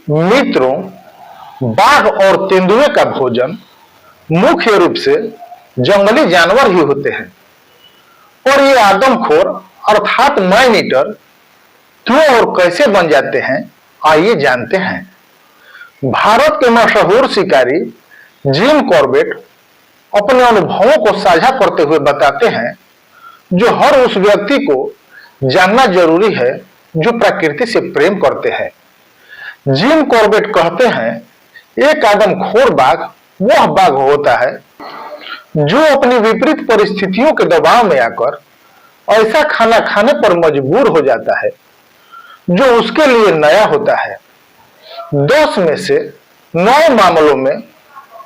मित्रों, बाघ और तेंदुए का भोजन मुख्य रूप से जंगली जानवर ही होते हैं। और ये आदमखोर अर्थात मैन ईटर क्यों और कैसे बन जाते हैं, आइए जानते हैं। भारत के मशहूर शिकारी जिम कॉर्बेट अपने अनुभवों को साझा करते हुए बताते हैं, जो हर उस व्यक्ति को जानना जरूरी है जो प्रकृति से प्रेम करते हैं। जिम कॉर्बेट कहते हैं, एक आदमखोर बाघ वह बाघ होता है जो अपनी विपरीत परिस्थितियों के दबाव में आकर ऐसा खाना खाने पर मजबूर हो जाता है जो उसके लिए नया होता है। 10 में से 9 मामलों में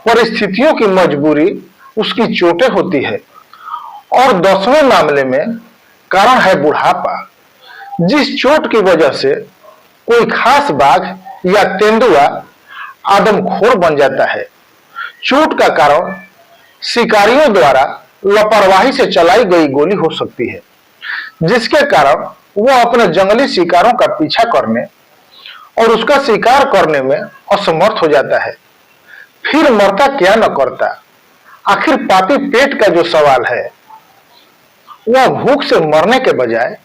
परिस्थितियों की मजबूरी उसकी चोटें होती है और 10वें मामले में कारण है बुढ़ापा, जिस चोट की वजह से कोई खास बाघ या तेंदुआ आदमखोर बन जाता है। चोट का कारण शिकारियों द्वारा लापरवाही से चलाई गई गोली हो सकती है, जिसके कारण वह अपने जंगली शिकारों का पीछा करने और उसका शिकार करने में असमर्थ हो जाता है। फिर मरता क्या न करता। आखिर पापी पेट का जो सवाल है, वह भूख से मरने के बजाय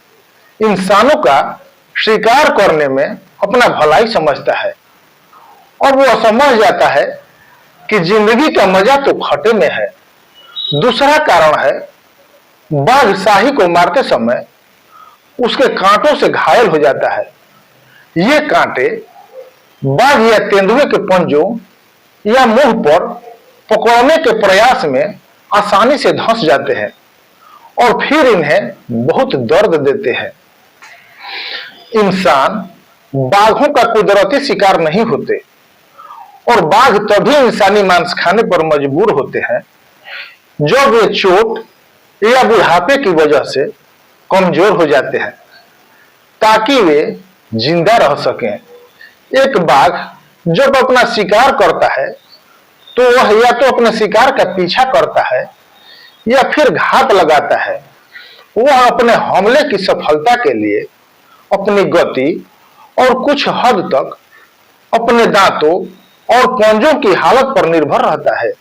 इंसानों का शिकार करने में अपना भलाई समझता है और वह समझ जाता है कि जिंदगी का मजा तो खटे में है। दूसरा कारण है, बाघ शाही को मारते समय उसके कांटों से घायल हो जाता है। ये कांटे बाघ या तेंदुए के पंजों या मुंह पर पकड़ने के प्रयास में आसानी से धंस जाते हैं और फिर इन्हें बहुत दर्द देते हैं। इंसान बाघों का कुदरती शिकार नहीं होते और बाघ तभी इंसानी मांस खाने पर मजबूर होते हैं जब वे चोट या बुढ़ापे की वजह से कमजोर हो जाते हैं, ताकि वे जिंदा रह सकें। एक बाघ जब अपना शिकार करता है तो वह या तो अपने शिकार का पीछा करता है या फिर घात लगाता है। वह अपने हमले की सफलता के लिए अपनी गति और कुछ हद तक अपने दांतों और पंजों की हालत पर निर्भर रहता है।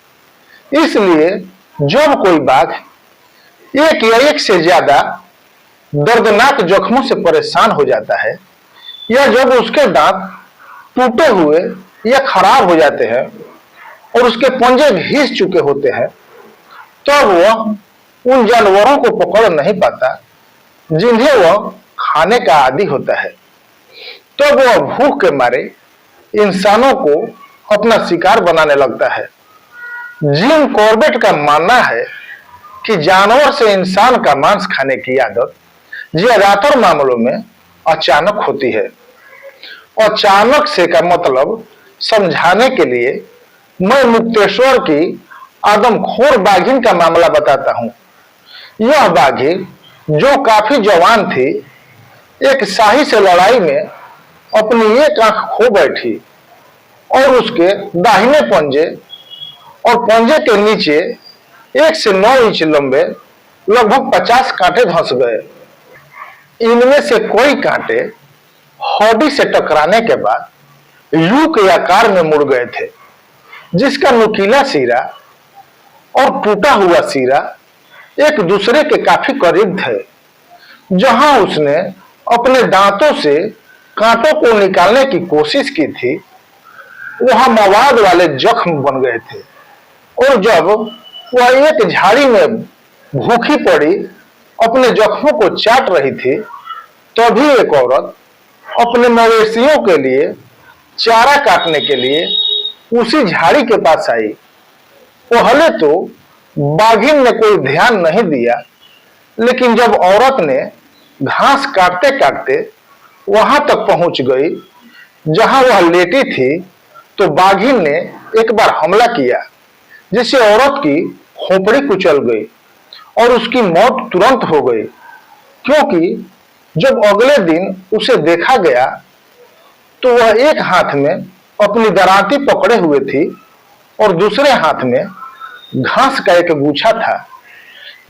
इसलिए जब कोई बाघ एक या एक से ज्यादा दर्दनाक जख्मों से परेशान हो जाता है या जब उसके दांत टूटे हुए या खराब हो जाते हैं और उसके पंजे घिस चुके होते हैं, तब वह उन जानवरों को पकड़ नहीं पाता जिन्हें वह खाने का आदी होता है। तब वह भूख के मारे इंसानों को अपना शिकार बनाने लगता है। जिम कॉर्बेट का मानना है कि जानवर से इंसान का मांस खाने की आदत ज्यादातर मामलों में अचानक होती है। अचानक से का मतलब समझाने के लिए मैं मुक्तेश्वर की आदमखोर बाघिन का मामला बताता हूं। यह बाघिन, जो काफी जवान थी, एक शाही से लड़ाई में अपनी एक आंख खो बैठी और उसके दाहिने पंजे और पंजे के नीचे 1 से 9 इंच लंबे लगभग 50 कांटे धंस गए। इनमें से कोई कांटे हड्डी से टकराने के बाद यू के आकार में मुड़ गए थे, जिसका नुकीला सिरा और टूटा हुआ सिरा एक दूसरे के काफी करीब थे। जहां उसने अपने दांतों से कांटों को निकालने की कोशिश की थी, वहां मवाद वाले जख्म बन गए थे और जब वह एक झाड़ी में भूखी पड़ी अपने जख्मों को चाट रही थी, तभी एक औरत अपने मवेशियों के लिए चारा काटने के लिए उसी झाड़ी के पास आई। पहले तो बाघिन ने कोई ध्यान नहीं दिया, लेकिन जब औरत ने घास काटते काटते वहां तक पहुंच गई जहां वह लेटी थी, तो बाघिन ने एक बार हमला किया, जिससे औरत की खोपड़ी कुचल गई और उसकी मौत तुरंत हो गई। क्योंकि जब अगले दिन उसे देखा गया तो वह एक हाथ में अपनी दरांती पकड़े हुए थी और दूसरे हाथ में घास का एक गुच्छा था,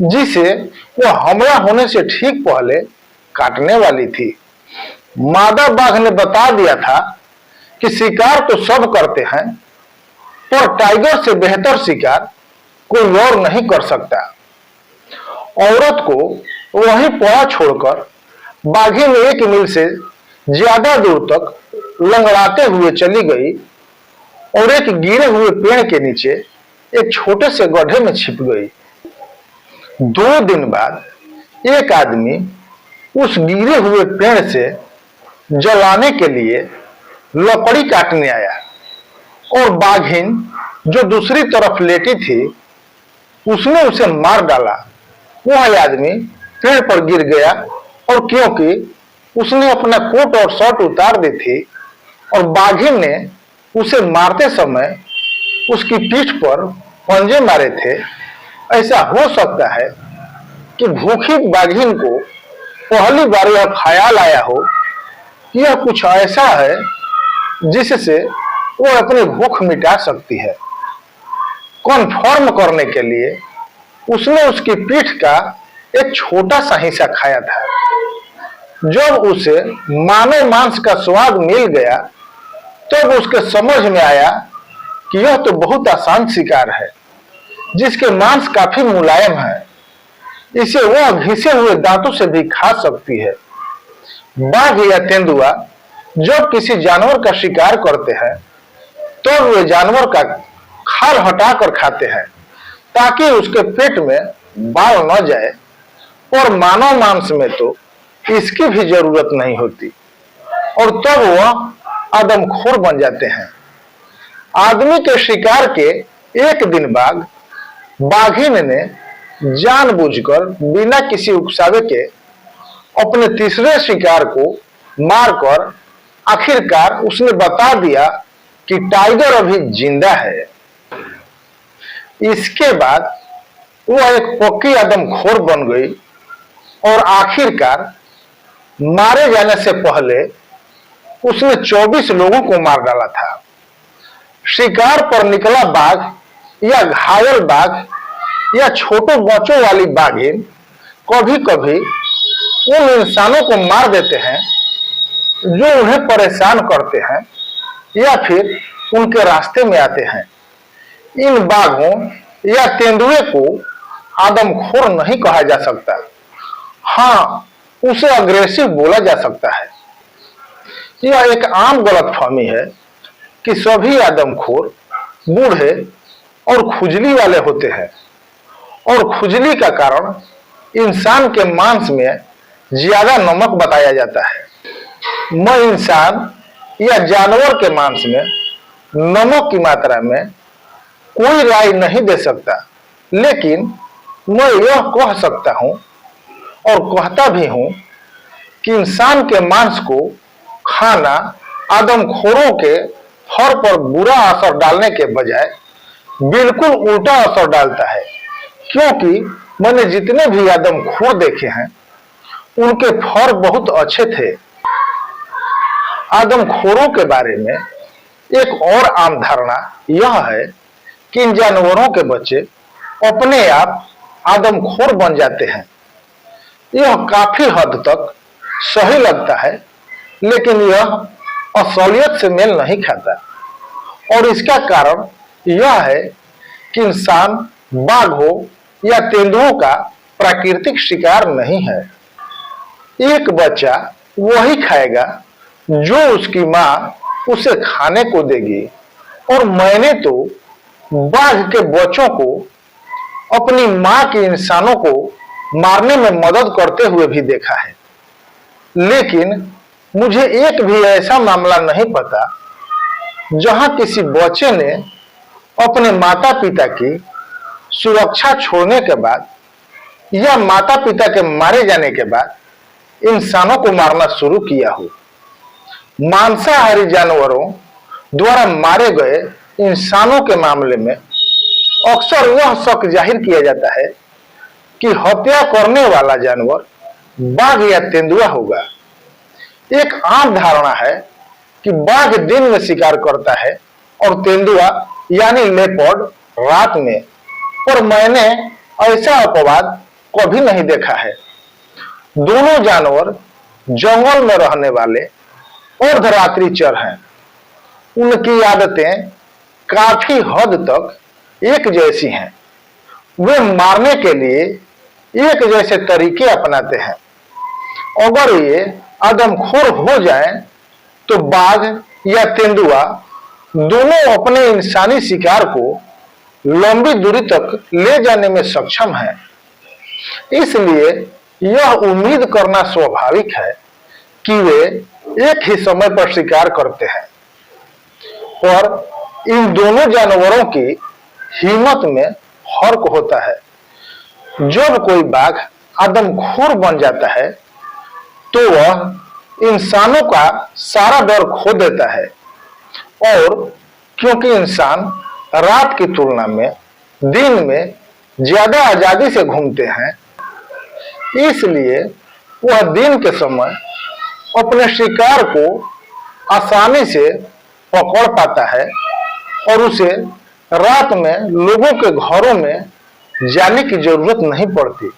जिसे वह हमला होने से ठीक पहले काटने वाली थी। मादा बाघ ने बता दिया था कि शिकार तो सब करते हैं, पर टाइगर से बेहतर शिकार कोई और नहीं कर सकता। औरत को वहीं पड़ा छोड़कर बाघिन 1 मील से ज्यादा दूर तक लंगड़ाते हुए चली गई और एक गिरे हुए पेड़ के नीचे एक छोटे से गड्ढे में छिप गई। 2 दिन बाद एक आदमी उस गिरे हुए पेड़ से जलाने के लिए लकड़ी काटने आया और बाघिन जो दूसरी तरफ लेटी थी उसने उसे मार डाला। वह आदमी पेड़ पर गिर गया और क्योंकि उसने अपना कोट और शर्ट उतार दी थी और बाघिन ने उसे मारते समय उसकी पीठ पर पंजे मारे थे, ऐसा हो सकता है कि भूखी बाघिन को पहली बार यह ख्याल आया हो कि यह कुछ ऐसा है जिससे वो अपनी भूख मिटा सकती है। कन्फर्म करने के लिए उसने उसकी पीठ का एक छोटा सा हिस्सा खाया था। जब उसे मानव मांस का स्वाद मिल गया तब उसके समझ में आया कि यह तो बहुत आसान शिकार है जिसके मांस काफी मुलायम है, इसे वह घिसे हुए दांतों से भी खा सकती है। बाघ या तेंदुआ जब किसी जानवर का शिकार करते हैं तो वे जानवर का खाल हटाकर खाते हैं ताकि उसके पेट में बाल न जाए, और मानव मांस में तो इसकी भी जरूरत नहीं होती और तब वह आदमखोर बन जाते हैं। आदमी के शिकार के 1 दिन बाद बाघिन ने जानबूझकर बिना किसी उकसावे के अपने तीसरे शिकार को मारकर आखिरकार उसने बता दिया कि टाइगर अभी जिंदा है। इसके बाद वह एक पक्की आदमखोर बन गई और आखिरकार मारे जाने से पहले उसने 24 लोगों को मार डाला था। शिकार पर निकला बाघ या घायल बाघ या छोटे बच्चों वाली बाघिन कभी कभी उन इंसानों को मार देते हैं जो उन्हें परेशान करते हैं या फिर उनके रास्ते में आते हैं। इन बाघों या तेंदुए को आदमखोर नहीं कहा जा सकता, हाँ उसे अग्रेसिव बोला जा सकता है। यह एक आम गलतफहमी है कि सभी आदमखोर बूढ़े और खुजली वाले होते हैं और खुजली का कारण इंसान के मांस में ज्यादा नमक बताया जाता है। मैं इंसान या जानवर के मांस में नमक की मात्रा में कोई राय नहीं दे सकता, लेकिन मैं यह कह सकता हूं और कहता भी हूं कि इंसान के मांस को खाना आदमखोरों के फर पर बुरा असर डालने के बजाय बिल्कुल उल्टा असर डालता है, क्योंकि मैंने जितने भी आदमखोर देखे हैं उनके फर बहुत अच्छे थे। आदमखोरों के बारे में एक और आम धारणा यह है कि इन जानवरों के बच्चे अपने आप आदमखोर बन जाते हैं। यह काफी हद तक सही लगता है, लेकिन यह असलियत से मेल नहीं खाता और इसका कारण यह है कि इंसान बाघ हो या तेंदुओं का प्राकृतिक शिकार नहीं है। एक बच्चा वही खाएगा जो उसकी मां उसे खाने को देगी, और मैंने तो बाघ के बच्चों को अपनी मां के इंसानों को मारने में मदद करते हुए भी देखा है। लेकिन मुझे एक भी ऐसा मामला नहीं पता जहां किसी बच्चे ने अपने माता पिता की सुरक्षा छोड़ने के बाद या माता पिता के मारे जाने के बाद इंसानों को मारना शुरू किया हो। मांसाहारी जानवरों द्वारा मारे गए इंसानों के मामले में अक्सर यह शक जाहिर किया जाता है कि हत्या करने वाला जानवर बाघ या तेंदुआ होगा। एक आम धारणा है कि बाघ दिन में शिकार करता है और तेंदुआ यानी लेपर्ड रात में, पर मैंने ऐसा अपवाद कभी नहीं देखा है। दोनों जानवर जंगल में रहने वाले अर्धरात्रिचर हैं उनकी आदतें काफी हद तक एक जैसी हैं। वे मारने के लिए एक जैसे तरीके अपनाते हैं। अगर ये आदमखोर हो जाएं, तो बाघ या तेंदुआ दोनों अपने इंसानी शिकार को लंबी दूरी तक ले जाने में सक्षम हैं। इसलिए यह उम्मीद करना स्वाभाविक है कि वे एक ही समय पर शिकार करते हैं। पर इन दोनों जानवरों की हिम्मत में फर्क होता है। जब कोई बाघ आदमखोर बन जाता है, तो वह इंसानों का सारा डर खो देता है। और क्योंकि इंसान रात की तुलना में दिन में ज्यादा आजादी से घूमते हैं, इसलिए वह दिन के समय अपने शिकार को आसानी से पकड़ पाता है और उसे रात में लोगों के घरों में जाने की जरूरत नहीं पड़ती।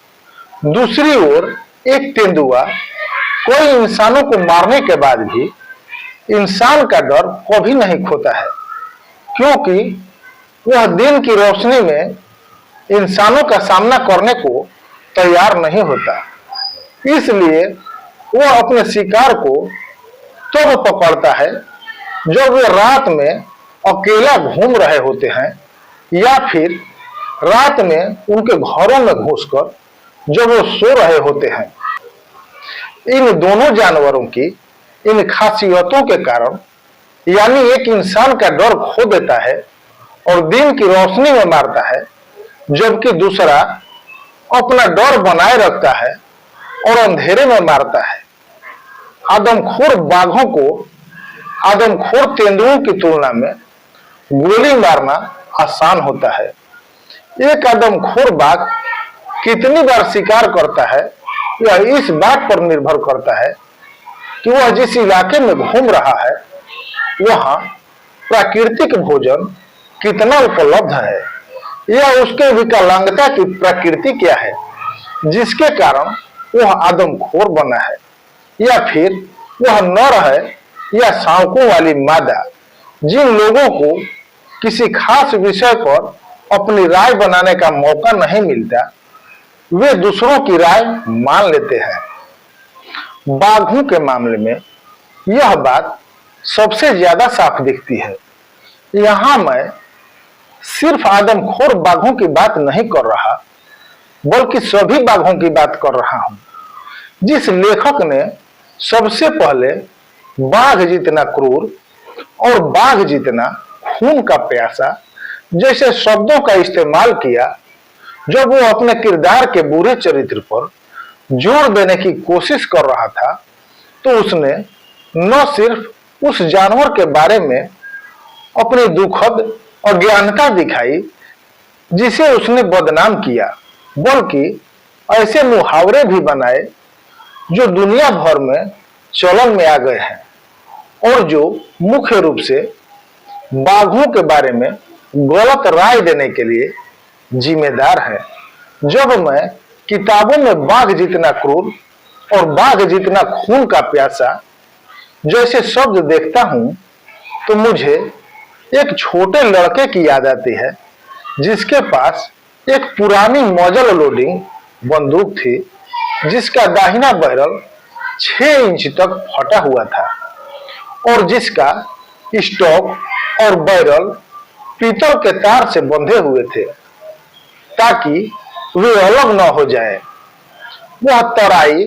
दूसरी ओर एक तेंदुआ कोई इंसानों को मारने के बाद भी इंसान का डर कभी नहीं खोता है, क्योंकि वह दिन की रोशनी में इंसानों का सामना करने को तैयार नहीं होता। इसलिए वह अपने शिकार को तब पकड़ता है जब वे रात में अकेला घूम रहे होते हैं, या फिर रात में उनके घरों में घुसकर जब वो सो रहे होते हैं। इन दोनों जानवरों की इन खासियतों के कारण, यानी एक इंसान का डर खो देता है और दिन की रोशनी में मारता है, जबकि दूसरा अपना डर बनाए रखता है और अंधेरे में मारता है। आदमखोर बाघों को आदमखोर तेंदुओं की तुलना में गोली मारना आसान होता है। एक आदमखोर बाघ कितनी बार शिकार करता है, यह इस बात पर निर्भर करता है कि वह जिस इलाके में घूम रहा है वहां प्राकृतिक भोजन कितना उपलब्ध है, या उसके विकलांगता की प्रकृति क्या है जिसके कारण वह आदमखोर बना है, या फिर वह नर है या शावकों वाली मादा। जिन लोगों को किसी खास विषय पर अपनी राय बनाने का मौका नहीं मिलता, वे दूसरों की राय मान लेते हैं। बाघों के मामले में यह बात सबसे ज्यादा साफ दिखती है। यहां मैं सिर्फ आदमखोर बाघों की बात नहीं कर रहा, बल्कि सभी बाघों की बात कर रहा हूं। जिस लेखक ने सबसे पहले बाघ जितना क्रूर और बाघ जितना खून का प्यासा जैसे शब्दों का इस्तेमाल किया, जब वो अपने किरदार के बुरे चरित्र पर जोर देने की कोशिश कर रहा था, तो उसने न सिर्फ उस जानवर के बारे में अपनी दुखद अज्ञानता दिखाई जिसे उसने बदनाम किया, बल्कि ऐसे मुहावरे भी बनाए जो दुनिया भर में चलन में आ गए हैं और जो मुख्य रूप से बाघों के बारे में गलत राय देने के लिए जिम्मेदार है। जब मैं किताबों में बाघ जितना क्रूर और बाघ जितना खून का प्यासा जैसे शब्द देखता हूं, तो मुझे एक छोटे लड़के की याद आती है जिसके पास एक पुरानी मॉडल लोडिंग बंदूक थी, जिसका दाहिना बैरल 6 इंच तक फटा हुआ था और जिसका स्टॉक और बैरल पीतल के तार से बंधे हुए थे ताकि वे अलग न हो जाए। वह तराई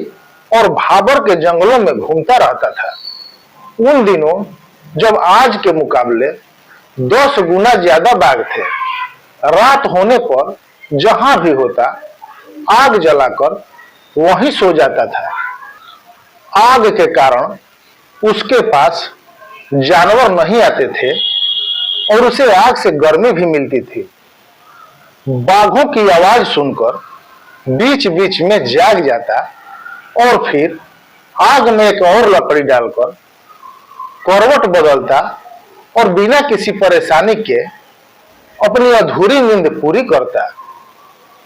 और भाबर के जंगलों में घूमता रहता था। उन दिनों जब आज के मुकाबले 10 गुना ज्यादा बाघ थे। रात होने पर जहां भी होता आग जलाकर वहीं सो जाता था। आग के कारण उसके पास जानवर नहीं आते थे और उसे आग से गर्मी भी मिलती थी। बाघों की आवाज सुनकर बीच बीच में जाग जाता और फिर आग में एक और लकड़ी डालकर करवट बदलता और बिना किसी परेशानी के अपनी अधूरी नींद पूरी करता।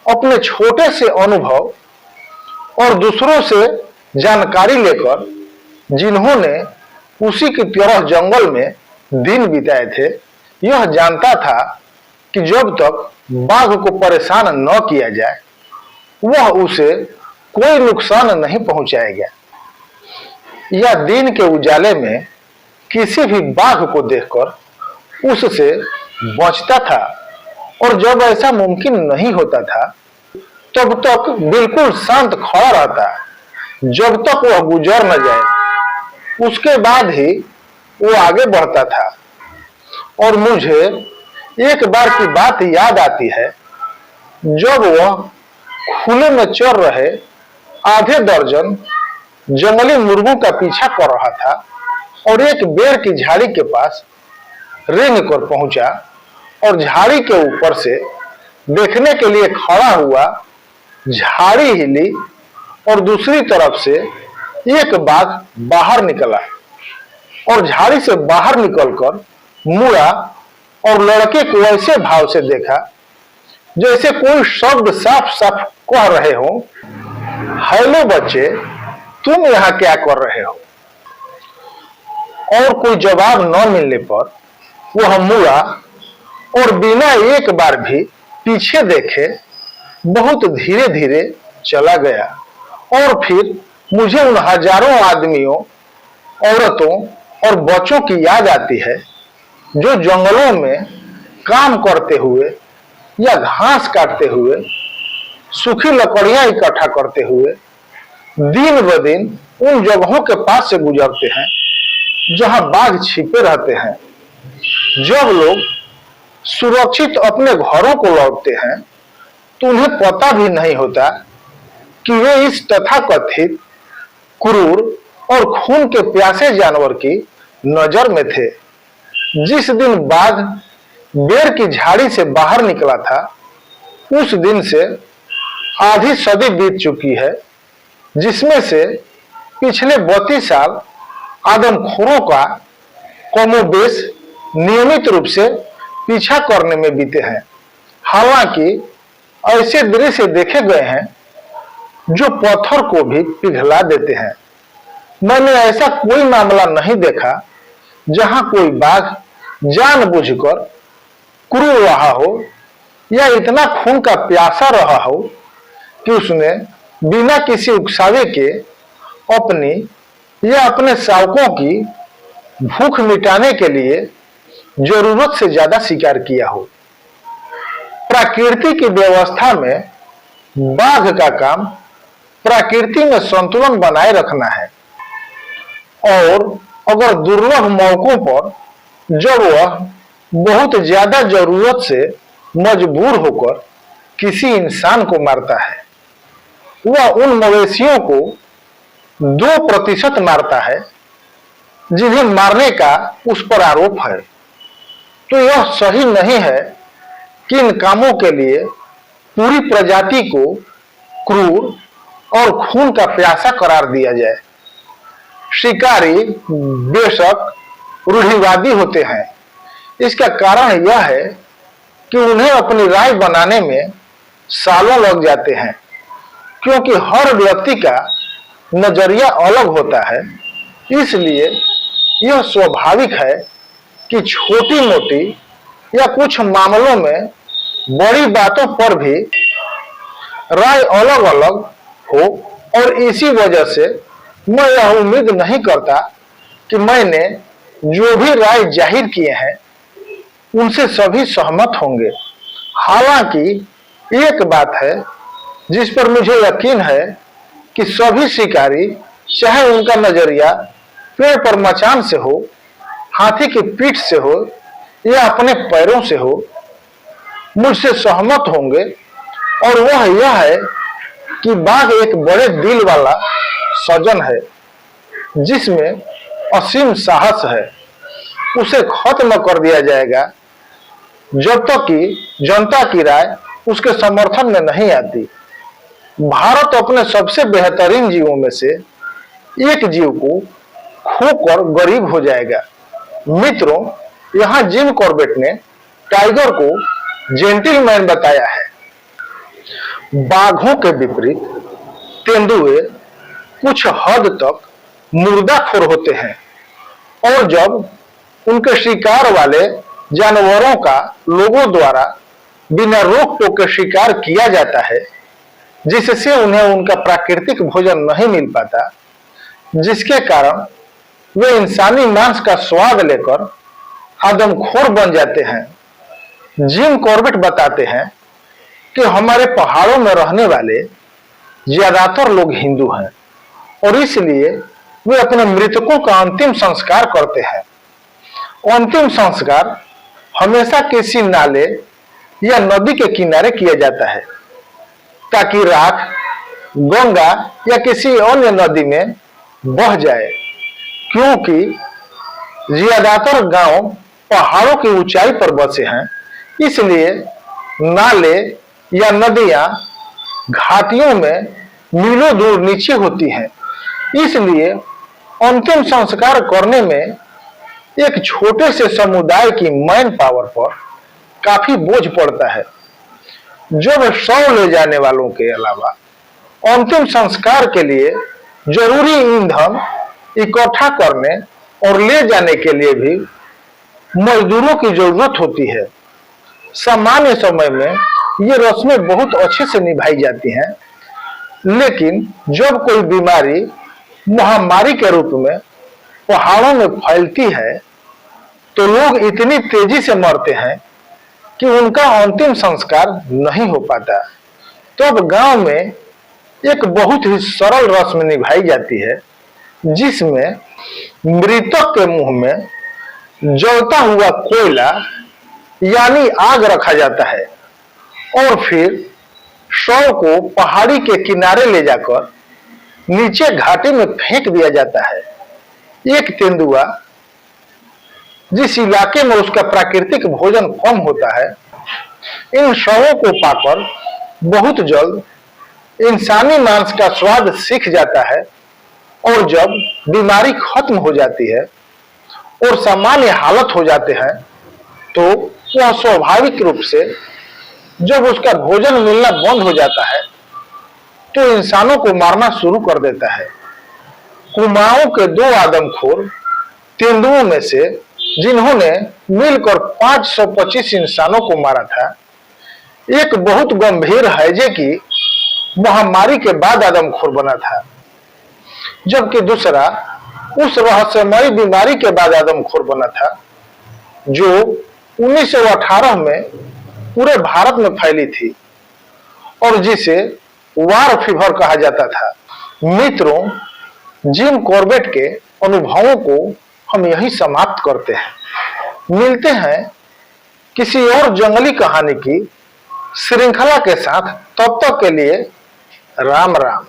अपने छोटे से अनुभव और दूसरों से जानकारी लेकर जिन्होंने उसी की तरह जंगल में दिन बिताए थे, यह जानता था कि जब तक बाघ को परेशान न किया जाए वह उसे कोई नुकसान नहीं पहुंचाएगा। या दिन के उजाले में किसी भी बाघ को देखकर उससे बचता था, और जब ऐसा मुमकिन नहीं होता था तब तक बिल्कुल शांत खड़ा रहता जब तक वह गुजर न जाए। उसके बाद ही वो आगे बढ़ता था। और मुझे एक बार की बात याद आती है जब वह खुले में चर रहे आधे दर्जन जंगली मुर्गों का पीछा कर रहा था और एक बेर की झाड़ी के पास रेंग कर पहुंचा और झाड़ी के ऊपर से देखने के लिए खड़ा हुआ। झाड़ी हिली और दूसरी तरफ से एक बाघ बाहर निकला और झाड़ी से बाहर निकलकर मुड़ा और लड़के को ऐसे भाव से देखा जैसे कोई शब्द साफ साफ कह रहे हो, हेलो बच्चे, तुम यहाँ क्या कर रहे हो। और कोई जवाब न मिलने पर वह मुड़ा और बिना एक बार भी पीछे देखे बहुत धीरे धीरे चला गया। और फिर मुझे उन हजारों आदमियों, औरतों और बच्चों की याद आती है जो जंगलों में काम करते हुए या घास काटते हुए, सूखी लकड़ियां इकट्ठा करते हुए दिन ब दिन उन जगहों के पास से गुजरते हैं जहां बाघ छिपे रहते हैं। जब लोग सुरक्षित अपने घरों को लौटते हैं तो उन्हें पता भी नहीं होता कि वे इस तथाकथित क्रूर और खून के प्यासे जानवर की नजर में थे। जिस दिन बाघ बेर की झाड़ी से बाहर निकला था उस दिन से आधी सदी बीत चुकी है, जिसमें से पिछले 32 साल आदमखोरों का कमोबेश नियमित रूप से पीछा करने में बीते हैं। हालांकि ऐसे दृश्य देखे गए हैं जो पत्थर को भी पिघला देते हैं। मैंने ऐसा कोई मामला नहीं देखा जहां कोई बाघ जानबूझकर क्रूर रहा हो या इतना खून का प्यासा रहा हो कि उसने बिना किसी उकसावे के अपनी या अपने शावकों की भूख मिटाने के लिए जरूरत से ज्यादा शिकार किया हो। प्रकृति की व्यवस्था में बाघ का काम प्रकृति में संतुलन बनाए रखना है, और अगर दुर्लभ मौकों पर जब वह बहुत ज्यादा जरूरत से मजबूर होकर किसी इंसान को मारता है, वह उन मवेशियों को 2% मारता है जिन्हें मारने का उस पर आरोप है, तो यह सही नहीं है कि इन कामों के लिए पूरी प्रजाति को क्रूर और खून का प्यासा करार दिया जाए। शिकारी बेशक रूढ़िवादी होते हैं। इसका कारण यह है कि उन्हें अपनी राय बनाने में सालों लग जाते हैं, क्योंकि हर व्यक्ति का नजरिया अलग होता है। इसलिए यह स्वाभाविक है कि छोटी मोटी या कुछ मामलों में बड़ी बातों पर भी राय अलग अलग हो, और इसी वजह से मैं यह उम्मीद नहीं करता कि मैंने जो भी राय जाहिर किए हैं उनसे सभी सहमत होंगे। हालांकि एक बात है जिस पर मुझे यकीन है कि सभी शिकारी, चाहे उनका नजरिया पेड़ पर मचान से हो, हाथी की पीठ से हो या अपने पैरों से हो, मुझसे सहमत होंगे, और वह यह है कि बाघ एक बड़े दिल वाला सज्जन है जिसमें असीम साहस है। उसे खत्म कर दिया जाएगा जब तक कि जनता की राय उसके समर्थन में नहीं आती। भारत अपने सबसे बेहतरीन जीवों में से एक जीव को खोकर गरीब हो जाएगा। मित्रों, यहाँ जिम कॉर्बेट ने टाइगर को जेंटिलमैन बताया है। बाघों के विपरीत तेंदुए कुछ हद तक मुर्दाखोर होते हैं, और जब उनके शिकार वाले जानवरों का लोगों द्वारा बिना रोक टोक के शिकार किया जाता है, जिससे उन्हें उनका प्राकृतिक भोजन नहीं मिल पाता, जिसके कारण वे इंसानी मांस का स्वाद लेकर आदमखोर बन जाते हैं। जिम कॉर्बेट बताते हैं कि हमारे पहाड़ों में रहने वाले ज्यादातर लोग हिंदू हैं और इसलिए वे अपने मृतकों का अंतिम संस्कार करते हैं। अंतिम संस्कार हमेशा किसी नाले या नदी के किनारे किया जाता है ताकि राख गंगा या किसी अन्य नदी में बह जाए, क्योंकि ज्यादातर गांव पहाड़ों की ऊंचाई पर बसे हैं, इसलिए नाले या नदियां घाटियों में मीलों दूर नीचे होती हैं। इसलिए अंतिम संस्कार करने में एक छोटे से समुदाय की मैन पावर पर काफी बोझ पड़ता है। जब शव ले जाने वालों के अलावा अंतिम संस्कार के लिए जरूरी ईंधन इकट्ठा करने और ले जाने के लिए भी मजदूरों की जरूरत होती है। सामान्य समय में ये रस्में बहुत अच्छे से निभाई जाती हैं, लेकिन जब कोई बीमारी महामारी के रूप में पहाड़ों में फैलती है तो लोग इतनी तेजी से मरते हैं कि उनका अंतिम संस्कार नहीं हो पाता। तब गांव में एक बहुत ही सरल रस्म निभाई जाती है, जिसमें मृतक के मुंह में जलता हुआ कोयला यानी आग रखा जाता है और फिर शव को पहाड़ी के किनारे ले जाकर नीचे घाटी में फेंक दिया जाता है। एक तेंदुआ जिस इलाके में उसका प्राकृतिक भोजन कम होता है, इन शवों को पाकर बहुत जल्द इंसानी मांस का स्वाद सीख जाता है और जब बीमारी खत्म हो जाती है और सामान्य हालत हो जाते हैं तो वह स्वाभाविक रूप से जब उसका भोजन मिलना बंद हो जाता है तो इंसानों को मारना शुरू कर देता है। कुमाऊं के 2 आदमखोर तेंदुओं में से जिन्होंने मिलकर 525 इंसानों को मारा था, एक बहुत गंभीर हैजे की महामारी के बाद आदमखोर बना था, जबकि दूसरा उस रहस्यमयी बीमारी के बाद आदमखोर बना था जो 1918 में पूरे भारत में फैली थी और जिसे वार फीवर कहा जाता था। मित्रों, जिम कॉर्बेट के अनुभवों को हम यही समाप्त करते हैं। मिलते हैं किसी और जंगली कहानी की श्रृंखला के साथ। तब तक के लिए राम राम।